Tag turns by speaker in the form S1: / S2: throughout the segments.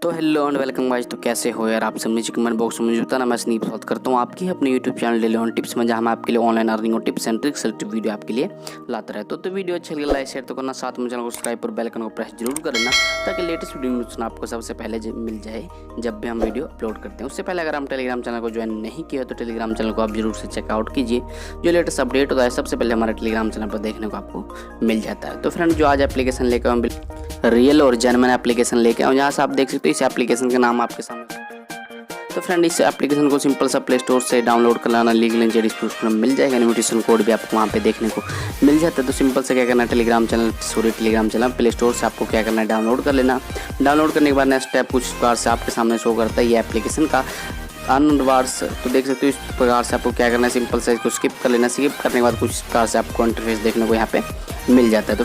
S1: तो hello and welcome guys. तो कैसे हो यार आप सब? नीचे कमेंट बॉक्स में मुझे बताना। मैं स्नीप बात करता हूँ आपकी अपने YouTube channel daily on tips में, जहाँ मैं आपके लिए ऑनलाइन अर्निंग और टिप्स एंड ट्रिक्स वीडियो आपके लिए लाता रहता हूँ। तो वीडियो अच्छी लगे लाइक शेयर तो करना, साथ में चैनल को सब्सक्राइब और बेल आइकन को प्रेस जरूर करना, ताकि लेटेस्ट वीडियो नोटिफिकेशन आपको सबसे पहले मिल जाए जब भी हम वीडियो अपलोड करते हैं। उससे पहले अगर हम टेलीग्राम चैनल को ज्वाइन नहीं किया तो टेलीग्राम चैनल को आप जरूर से चेकआउट कीजिए। जो लेटेस्ट अपडेट होता है सबसे पहले हमारे टेलीग्राम चैनल पर देखने को आपको मिल जाता है। तो फ्रेंड, जो आज एप्लीकेशन लेकर हम रियल और जेन्युइन एप्लीकेशन लेके आऊँ, जहाँ से आप देख सकते हो इस एप्लीकेशन का नाम आपके सामने। तो फ्रेंड, इस एप्लीकेशन को सिंपल सा प्ले स्टोर से डाउनलोड कर लाना, लिंक नीचे डिस्क्रिप्शन में मिल जाएगा। इन्विटेशन कोड भी आपको वहाँ पे देखने को मिल जाता है। तो सिंपल से क्या करना है, टेलीग्राम चैनल प्ले स्टोर से आपको क्या करना है, डाउनलोड कर लेना। डाउनलोड करने के बाद नेक्स्ट स्टेप कुछ प्रकार से आपके सामने शो करता है ये एप्लीकेशन का अनवार्स। तो देख सकते हो इस प्रकार से आपको क्या करना है, सिंपल से इसको स्किप कर लेना। स्किप करने के बाद कुछ प्रकार से आपको इंटरफेस देखने को यहाँ पे मिल जाता है। तो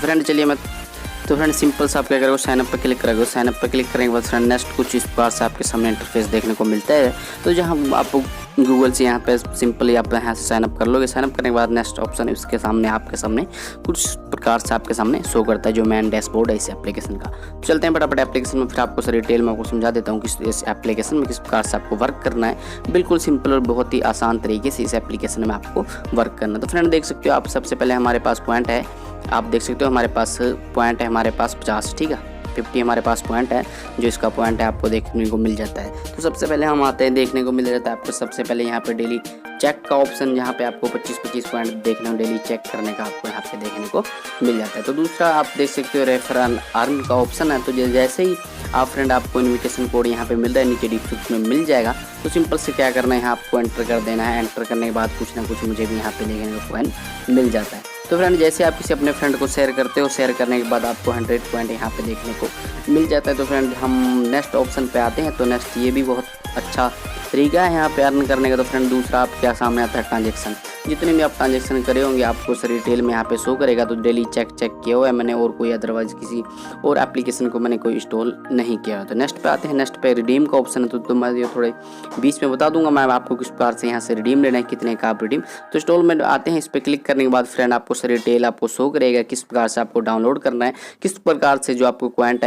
S1: फ्रेंड सिंपल से आप क्या करोगे, साइन अप पर क्लिक करोगे। साइन अप पर क्लिक करने के बाद फ्रेंड नेक्स्ट कुछ इस प्रकार से आपके सामने इंटरफेस देखने को मिलता है। तो जहाँ आपको गूगल से यहाँ पे सिंपली आप यहाँ से साइन अप कर लोगे। साइन अप करने के बाद नेक्स्ट ऑप्शन इसके सामने आपके सामने कुछ प्रकार से आपके सामने शो करता है, जो मेन डैशबोर्ड है इस एप्लीकेशन का। चलते हैं फटाफट एप्लीकेशन में, फिर आपको सर डिटेल में आपको समझा देता हूँ कि इस एप्लीकेशन में किस प्रकार से आपको वर्क करना है। बिल्कुल सिंपल और बहुत ही आसान तरीके से इस एप्लीकेशन में आपको वर्क करना है। तो फ्रेंड देख सकते हो आप, सबसे पहले हमारे पास पॉइंट है, आप देख सकते हो हमारे पास पॉइंट है हमारे पास 50, ठीक है 50 हमारे पास पॉइंट है। जो इसका पॉइंट है आपको देखने को मिल जाता है। तो सबसे पहले हम आते हैं, देखने को मिल जाता है आपको सबसे पहले यहाँ पे डेली चेक का ऑप्शन, जहाँ पे आपको 25-25 पॉइंट देखने को डेली चेक करने का आपको यहाँ पे देखने को मिल जाता है। तो दूसरा आप देख सकते हो रेफरल अर्न का ऑप्शन है। तो जैसे ही आप फ्रेंड आपको इन्विटेशन कोड यहाँ पे मिल रहा है, नीचे डिस्क्रिप्शन में मिल जाएगा। तो सिंपल से क्या करना है, आपको एंटर कर देना है। एंटर करने के बाद कुछ ना कुछ मुझे भी यहाँ पे देखने को पॉइंट मिल जाता है। तो फ्रेंड जैसे आप किसी अपने फ्रेंड को शेयर करते हो, शेयर करने के बाद आपको 100 पॉइंट यहाँ पे देखने को मिल जाता है। तो फ्रेंड हम नेक्स्ट ऑप्शन पे आते हैं। तो नेक्स्ट ये भी बहुत अच्छा तरीका है यहाँ पे अर्न करने का। तो फ्रेंड दूसरा आप क्या सामने आता है, ट्रांजेक्शन। जितने भी आप ट्रांजेक्शन करे होंगे आपको सर डिटेल में यहाँ पे शो करेगा। तो डेली चेक किया हुआ है मैंने, और कोई अदरवाइज किसी और एप्लीकेशन को मैंने कोई इंस्टॉल नहीं किया। तो नेक्स्ट पे आते हैं। नेक्स्ट पे रिडीम का ऑप्शन है। तो मैं ये थोड़े बीच में बता दूंगा मैं आपको किस प्रकार से यहाँ से रिडीम लेना है, कितने का आप रिडीम। तो इंस्टॉल में आते हैं, इस पर क्लिक करने के बाद फ्रेंड आपको सर डिटेल आपको शो करेगा किस प्रकार से आपको डाउनलोड करना है, किस प्रकार से जो आपको क्वांट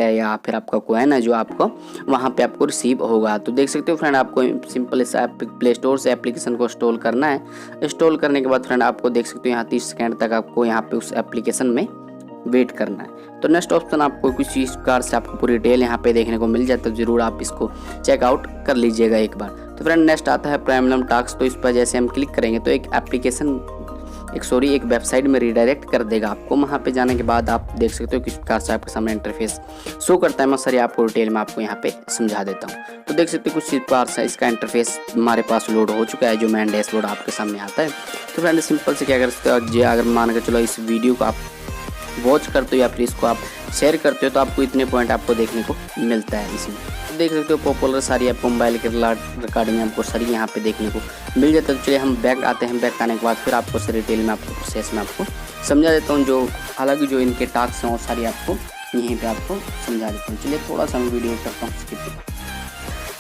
S1: है या फिर आपका कॉइन है जो आपको वहाँ पे आपको रिसीव होगा। तो देख सकते हो फ्रेंड, आपको सिंपल इस प्ले स्टोर से एप्लीकेशन को इंस्टॉल करना है। इंस्टॉल करने के बाद फ्रेंड आपको देख सकते हो यहाँ 30 सेकंड तक आपको यहाँ पे उस एप्लीकेशन में वेट करना है। तो नेक्स्ट ऑप्शन आपको कुछ इस प्रकार से आपको पूरी डिटेल यहाँ पे देखने को मिल जाता है। जरूर आप इसको चेकआउट कर लीजिएगा एक बार। तो फ्रेंड नेक्स्ट आता है प्रीमियम टास्क। तो इस पर जैसे हम क्लिक करेंगे तो एक वेबसाइट में रिडायरेक्ट कर देगा आपको। वहाँ पे जाने के बाद आप देख सकते हो किस प्रकार से आपके सामने इंटरफेस शो करता है। मैं सर आपको डिटेल में आपको यहाँ पे समझा देता हूँ। तो देख सकते हो कुछ इस प्रकार से इसका इंटरफेस हमारे पास लोड हो चुका है, जो मेन डैशबोर्ड आपके सामने आता है। तो फ्रेंड सिंपल से क्या कर सकते हो, अगर मान के चलो इस वीडियो को आप वॉच करते हो या फिर इसको आप शेयर करते हो, तो आपको इतने पॉइंट आपको देखने को मिलता है इसमें। तो देख सकते हो पॉपुलर सारी आपको मोबाइल के रिकॉर्डिंग आपको सारी यहाँ पे देखने को मिल जाता है। तो चलिए हम बैक आते हैं। बैक आने के बाद फिर आपको सारी डिटेल में आपको प्रोसेस में आपको समझा देता हूँ। जो हालांकि जो इनके टास्क हैं वो सारी आपको यहीं पे आपको समझा देता हूँ। चलिए थोड़ा सा मैं वीडियो करता हूँ स्किप।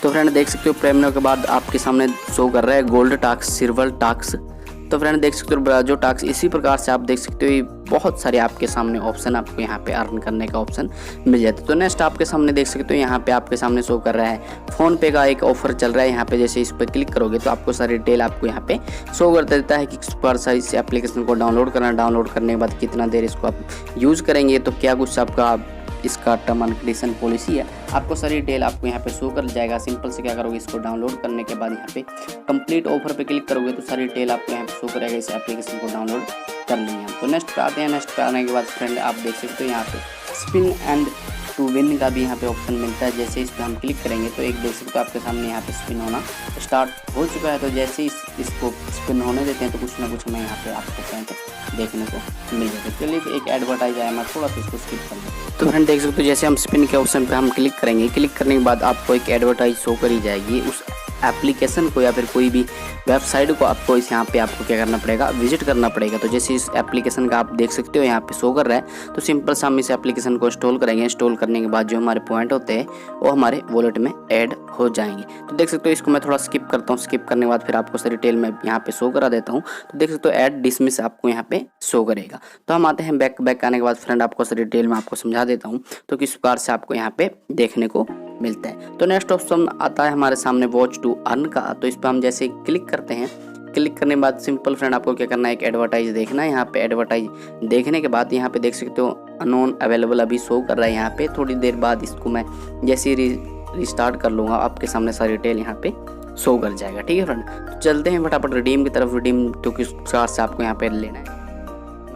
S1: तो फ्रेंड देख सकते हो प्रीमियम के बाद आपके सामने शो कर रहा है गोल्ड टास्क, सिल्वर टास्क। तो फ्रेंड देख सकते हो जो टास्क इसी प्रकार से आप देख सकते हो, ये बहुत सारे आपके सामने ऑप्शन आपको यहाँ पे अर्न करने का ऑप्शन मिल जाता है। तो नेक्स्ट आपके सामने देख सकते हो यहाँ पे आपके सामने शो कर रहा है फ़ोन पे का एक ऑफर चल रहा है। यहाँ पे जैसे इस पर क्लिक करोगे तो आपको सारी डिटेल आपको यहाँ पे शो कर देता है कि किस प्रकार से इस एप्लीकेशन को डाउनलोड करना, डाउनलोड करने के बाद कितना देर इसको आप यूज़ करेंगे, तो क्या कुछ आपका इसका टर्म एंड कंडीशन पॉलिसी है, आपको सारी डिटेल आपको यहाँ पे शो कर जाएगा। सिंपल से क्या करोगे, इसको डाउनलोड करने के बाद यहाँ पे कंप्लीट ऑफर पे क्लिक करोगे तो सारी डिटेल आपको यहाँ पे शो करेगा। इस एप्लीकेशन को डाउनलोड कर लेंगे हम। तो नेक्स्ट पे आते हैं। नेक्स्ट पे आने के बाद फ्रेंड आप देख सकते हो यहाँ पे स्पिन एंड टू विन का भी यहाँ पे ऑप्शन मिलता है। जैसे इस पर हम क्लिक करेंगे तो एक देख सकते हो आपके सामने यहाँ पे स्पिन होना स्टार्ट हो चुका है। तो जैसे ही इसको स्पिन होने देते हैं तो कुछ ना कुछ हमें यहाँ पे आपको पॉइंट देखने को मिल जाता है। चलिए एक एडवर्टाइज आया, मैं थोड़ा सा इसको स्किप कर लूँ। तो फ्रेंड देख सकते हो जैसे हम स्पिन के ऑप्शन पे हम क्लिक करेंगे, क्लिक करने के बाद आपको एक एडवर्टाइज शो करी जाएगी। उस एप्लीकेशन को या फिर कोई भी वेबसाइट को आपको इस यहाँ पे आपको क्या करना पड़ेगा, विजिट करना पड़ेगा। तो जैसे इस एप्लीकेशन का आप देख सकते हो यहाँ पे शो कर रहा है। तो सिंपल से हम इस एप्लीकेशन को इंस्टॉल करेंगे। इंस्टॉल करने के बाद जो हमारे पॉइंट होते हैं वो हमारे वॉलेट में ऐड हो जाएंगे। तो देख सकते हो इसको मैं थोड़ा स्किप करता हूँ। स्किप करने के बाद फिर आपको सारी डिटेल में यहाँ पे शो करा देता हूँ। तो देख सकते हो ऐड डिसमिस आपको यहाँ पे शो करेगा। तो हम आते हैं बैक आने के बाद फ्रेंड आपको सारी डिटेल में आपको समझा देता हूँ। तो किस प्रकार से आपको यहाँ पे देखने को मिलता है। तो नेक्स्ट ऑप्शन आता है हमारे सामने वॉच टू अर्न का। तो इस पर हम जैसे क्लिक करते हैं, क्लिक करने के बाद सिंपल फ्रेंड आपको क्या करना है, एक एडवर्टाइज देखना है। यहाँ पे एडवर्टाइज देखने के बाद यहाँ पे देख सकते हो अननोन अवेलेबल अभी शो कर रहा है यहाँ पे। थोड़ी देर बाद इसको मैं जैसे ही रिस्टार्ट कर लूँगा आपके सामने सारी डिटेल यहाँ पे शो कर जाएगा। ठीक है फ्रेंड, तो चलते हैं फटाफट रिडीम की तरफ। रिडीम तो किस प्रकार से आपको यहाँ पे लेना है,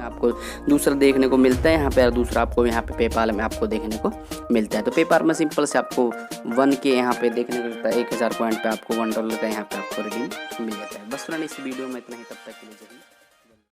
S1: आपको दूसरा देखने को मिलता है यहाँ पे, और दूसरा आपको यहाँ पे पेपाल में आपको देखने को मिलता है। तो पेपाल में सिंपल से आपको 1 के यहाँ पे देखने को मिलता है, 1000 पॉइंट पे आपको $1 का यहाँ पे आपको रिडीम मिल जाता है। बस फ्रेंड इस वीडियो में इतना ही, तब तक के लिए जय हिंद।